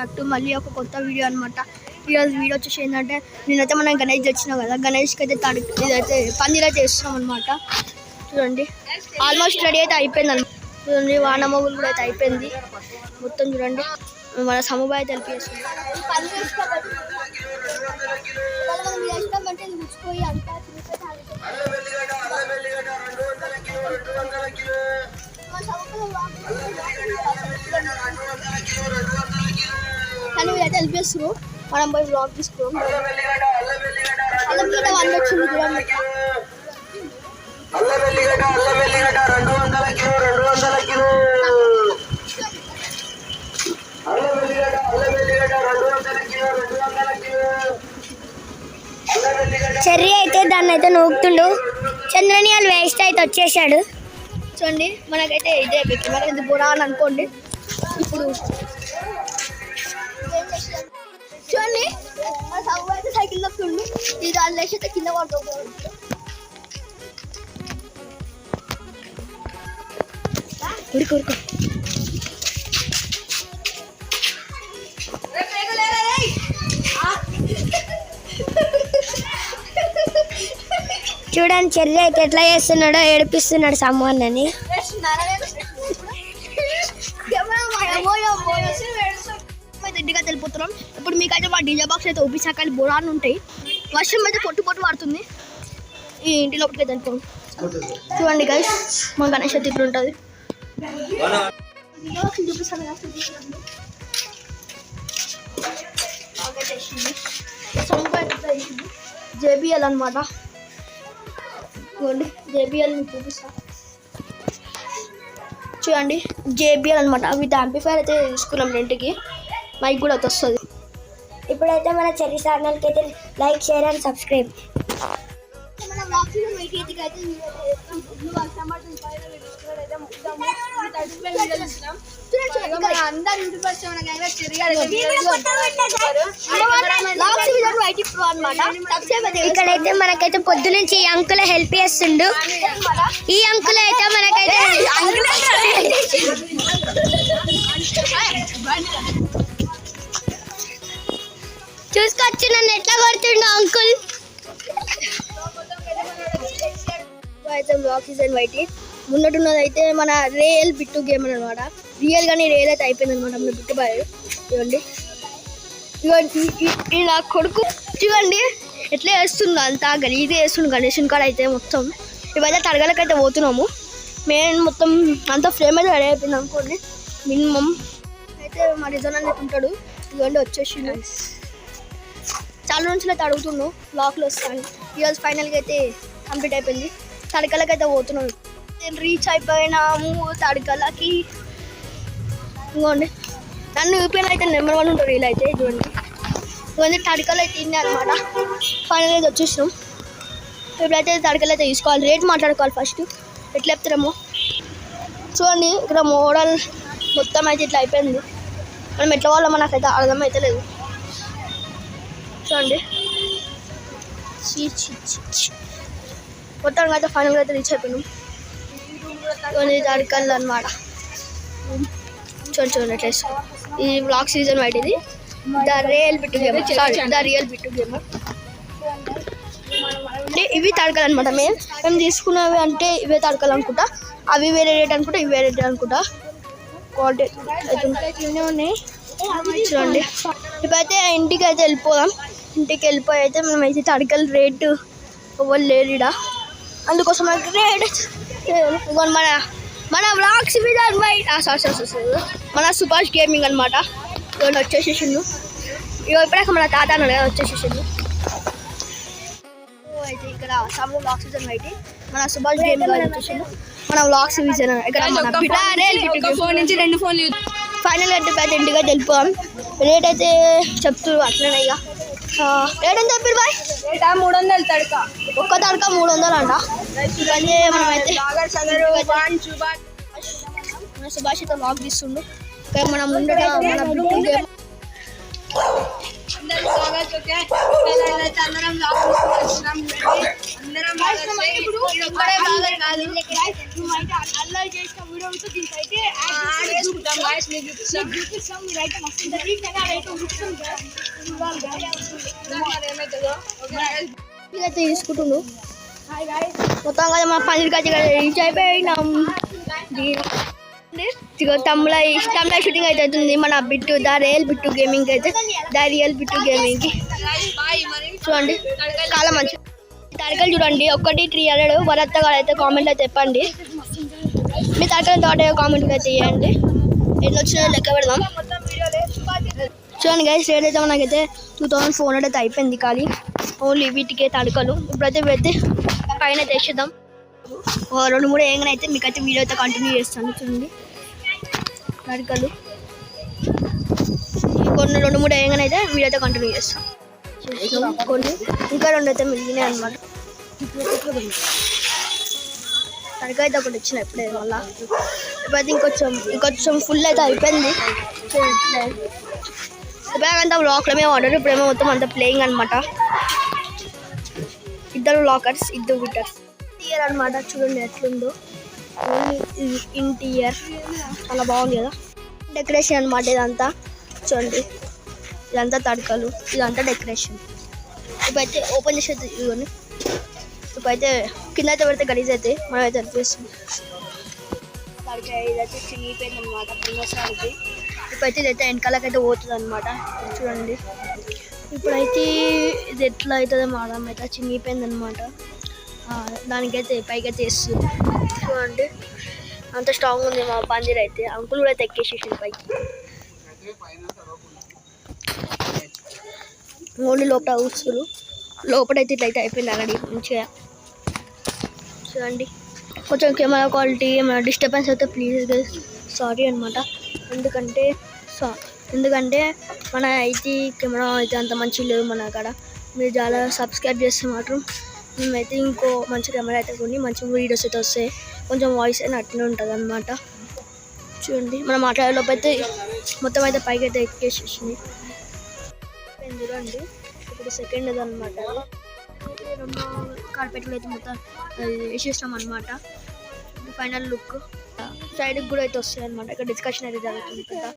అన్నట్టు మళ్ళీ ఒక కొత్త వీడియో అనమాట. ఈరోజు వీడియో వచ్చేసి ఏంటంటే నేనైతే మనం గణేష్ తెచ్చినాం కదా, గణేష్కి అయితే ఇదైతే పందిరి అయితే వేస్తున్నాం అనమాట. చూడండి ఆల్మోస్ట్ రెడీ అయితే అయిపోయింది అనమాట. చూడండి వానమోగులు కూడా అయితే అయిపోయింది మొత్తం. చూడండి మన సమూబాయ్ తెలిపి వేస్తుంది. కానీ వీళ్ళైతే వెళ్ళిపోస్తారు, మనం పోయి బ్లాగ్ తీసుకున్నాం. వంద వచ్చింది చూడండి. చెర్రీ అయితే దాన్ని అయితే నూకుతుండు. చంద్రని వాళ్ళు వేస్ట్ అయితే వచ్చేసాడు. చూడండి మనకైతే ఇదే పెట్టి మనకి ఇది బురా అని అనుకోండి. ఇప్పుడు చూడండి మన సవ్వు అయితే సైకిల్ తప్పుతుండు, ఇది దాని లేచి అయితే కింద పడుతుంది. ఉరుకు చూడండి చెర్రీ అయితే ఎట్లా చేస్తున్నాడో, ఏడిపిస్తున్నాడు సమ్మన్నని. ఇంటిగా వెళ్ళిపోతున్నాం. ఇప్పుడు మీకైతే మా డీజే బాక్స్ అయితే ఒప్పించాకని బోరాలు ఉంటాయి. వర్షం అయితే పొట్టు పడుతుంది. ఈ ఇంటి లోపలికి అయితే వెళ్ళిపోం. చూడండి గైస్ మా గణేష్ అయితే ఇప్పుడు ఉంటుంది. చూపిస్తాను జేబిఎల్ అనమాట. చూడండి జేబిఎల్ చూపిస్తా. చూడండి జేబిఎల్ అనమాట. విత్ యాంప్లిఫైర్ అయితే తీసుకున్నాం రెంట్కి. మైక్ కూడా వస్తుంది. ఇప్పుడైతే మన చెర్రీ ఛానల్కి అయితే లైక్, షేర్ అండ్ సబ్స్క్రైబ్. ఇక్కడైతే మనకైతే పొద్దు నుంచి ఈ అంకుల్ హెల్ప్ చేస్తుండు. ఈ అంకుల్ అయితే మనకైతే చూసుకొచ్చి నన్ను ఎట్లా కొడుతుండు అంకుల్. అయితే బ్లాక్ సీజన్ వైట్ ముందటున్నది అయితే మన రియల్ బిట్టు గేమ్ అనమాట. రియల్ గానీ రియల్ అయితే అయిపోయింది అనమాట మన బిట్టు బాయ్. చూడండి ఈ నా కొడుకు చూడండి ఎట్లా వేస్తుందో, అంతా గలీజే వేస్తుండు గణేష్ కాడ అయితే మొత్తం. ఇవైతే తడగలకైతే పోతున్నాము. మెయిన్ మొత్తం అంతా ఫ్రేమ్ అయితే రెడీ అయిపోయింది అనుకోండి. మినిమం అయితే మా రిజన్ అనేది ఉంటాడు. ఇవన్నీ వచ్చేసి చాలా రోజులు అయితే అడుగుతుండు బ్లాక్లో వస్తాను. ఈరోజు ఫైనల్గా అయితే కంప్లీట్ అయిపోయింది. తడకలకైతే పోతున్నాం. రీచ్ అయిపోయినాము తడకలకి. ఇంకోండి నన్ను యూపీఎన్ అయితే నెంబర్ 1 ఉంటుంది వీళ్ళు అయితే. చూడండి ఇవన్నీ తడకలు అయితే తిన్నాయి అనమాట. ఫైనల్ అయితే వచ్చేసినాం. ఇప్పుడైతే తడకలు అయితే తీసుకోవాలి. రేట్ మాట్లాడుకోవాలి ఫస్ట్, ఎట్లా చెప్తారేమో. చూడండి ఇక్కడ మోడల్ మొత్తం అయితే ఇట్లా అయిపోయింది. మనం ఎట్లా వాళ్ళమో నాకైతే అర్థం అయితే లేదు. చూడండి మొత్తం అయితే ఫైనల్గా అయితే రీచ్ అయిపోయినాం. తడకలు అనమాట. చూడండి ఎట్లా ఇది బ్లాక్ సీజన్ వైట్. ఇది the real Bittu game, the real Bittu game అంటే ఇవి తడకలు అనమాట. మేము తీసుకున్నవి అంటే ఇవే తడకలు అనుకుంటా. అవి వేరే రేట్ అనుకుంటా, ఇవి వేరే రేట్ అనుకుంటా. క్వాలిటీ అయితే ఉన్నాయి. చూడండి ఇప్పుడైతే ఇంటికి అయితే వెళ్ళిపోదాం. ఇంటికి వెళ్ళిపోయి అయితే మనం అయితే తడకలు రేటు ఎవరు లేరు ఇక్కడ. అందుకోసం రేట్ మన బ్లాగ్స్ మీద మన సుభాష్ గేమింగ్ అనమాట. ఇవన్నీ వచ్చేసేసిండు. ఇప్పుడాక మన తాత అన్నాడు కదా వచ్చేసేసిండు. అయితే ఇక్కడ సమ్ బ్లాగ్స్ సీజన్ అయితే మన సుభాష్ గేమింగ్ వచ్చేసిండు. మన బ్లాగ్స్ సీజన్ ఇక్కడ ఫోన్ నుంచి 2 ఫోన్లు ఫైనల్ అయితే ఇంటికి అయితే వెళ్ళిపోదాం. రేట్ అయితే చెప్తున్నారు అట్లనే. ఇక రేట్ ఎంత చెప్పారు బాయ్? 300 తడక. ఒక్క తడక 300 అంట. మనమైతే మన సుభాష్ అయితే బ్లాగ్ తీస్తుండు. ఇక్కడ మనం ముందట మన అల్లరి చేసిన వీడియోతో దీనికైతే తీసుకుంటుండు మొత్తం కదా మా పన్నీర్ కచ్చి రీచ్ అయిపోయినాం. తమ్ముల ఇష్టంలో షూటింగ్ అయితే అవుతుంది మన Bittu the real Bittu gaming అయితే ద రియల్ బిట్టు గేమింగ్ కి చూడండి చాలా మంచి తరకలు చూడండి. 1-300 వరత్తగా అయితే కామెంట్లో చెప్పండి. మీ తరకలు తోట కామెంట్ అయితే చేయండి. ఎన్ని వచ్చినా లెక్క పెడదాం. చూడండి గైస్ రేట్ అయితే మనకైతే 2400 అయితే అయిపోయింది. ఖాళీ ఓన్లీ వీటికే తడకలు. ఇప్పుడైతే పెడితే పైన తెచ్చేద్దాం. 2-3 ఏంగనైతే అయితే మీకైతే వీడియో అయితే కంటిన్యూ చేస్తాను. చూడండి తడకలు కొన్ని 2-3 ఏంగనైతే అయితే వీడియో అయితే కంటిన్యూ చేస్తాం. కొన్ని ఇంకా 2 అయితే మిగిలినాయి అనమాట. తడక అయితే ఒకటి వచ్చినాయి ఇప్పుడే మళ్ళీ. ఇప్పుడైతే ఇంకొంచెం ఫుల్ అయితే అయిపోయింది. ఇప్పుడంతా లాక్లో మేము ఆర్డర్ ఇప్పుడేమో మొత్తం అంతా ప్లేయింగ్ అనమాట. 2 లాకర్స్ 2 విటర్స్ ఇంటీరియర్ అనమాట. చూడండి ఎట్లుందో ఇంటీరియర్ చాలా బాగుంది కదా. డెకరేషన్ అనమాట ఇదంతా. చూడండి ఇదంతా తడకలు ఇదంతా డెకరేషన్. ఇప్పుడైతే ఓపెన్ చేసి అయితే ఇవన్నీ ఇప్పుడైతే కింద అయితే పెడితే గలీజ్ అయితే మనం అయితే అనిపిస్తుంది. తడక ఇదైతే చినిగిపోయింది అనమాట పిన్నోసారికి. ఇప్పుడైతే ఇదైతే వెనకాలకైతే పోతుంది అనమాట. చూడండి ఇప్పుడైతే ఇది ఎట్లా అవుతుందో మేడం అయితే చినిగిపోయింది అనమాట. దానికైతే పైకైతే వేస్తుంది. చూడండి అంత స్ట్రాంగ్ ఉంది మా పందిరి అయితే. అంకుల్ కూడా అయితే ఎక్కేసేసింది పైకి. ఓన్లీ లోపల ఊస్తులు లోపలైతే ఇట్లయితే అయిపోయింది అక్కడి మంచిగా. చూడండి కొంచెం కెమెరా క్వాలిటీ ఏమైనా డిస్టర్బెన్స్ అయితే ప్లీజ్ సారీ అనమాట. ఎందుకంటే మన అయితే కెమెరా అయితే అంత మంచిగా లేవు మన అక్కడ. మీరు చాలా సబ్స్క్రైబ్ చేస్తే మాత్రం మేమైతే ఇంకో మంచి కెమెరా అయితే కొని మంచి వీడియోస్ అయితే వస్తాయి. కొంచెం వాయిస్ అయినా అట్లనే ఉంటుంది అనమాట. చూడండి మనం మాట్లాడే లోపు అయితే మొత్తం అయితే పైకి అయితే ఎక్కేసేసింది. చూడండి ఇప్పుడు సెకండ్ అది అనమాట. 2 కార్పెట్లు అయితే మొత్తం వేసేస్తాం అనమాట. ఫైనల్ లుక్ సైడ్కి కూడా అయితే వస్తాయి అనమాట. ఇక్కడ డిస్కషన్ అయితే జరుగుతుంది కదా.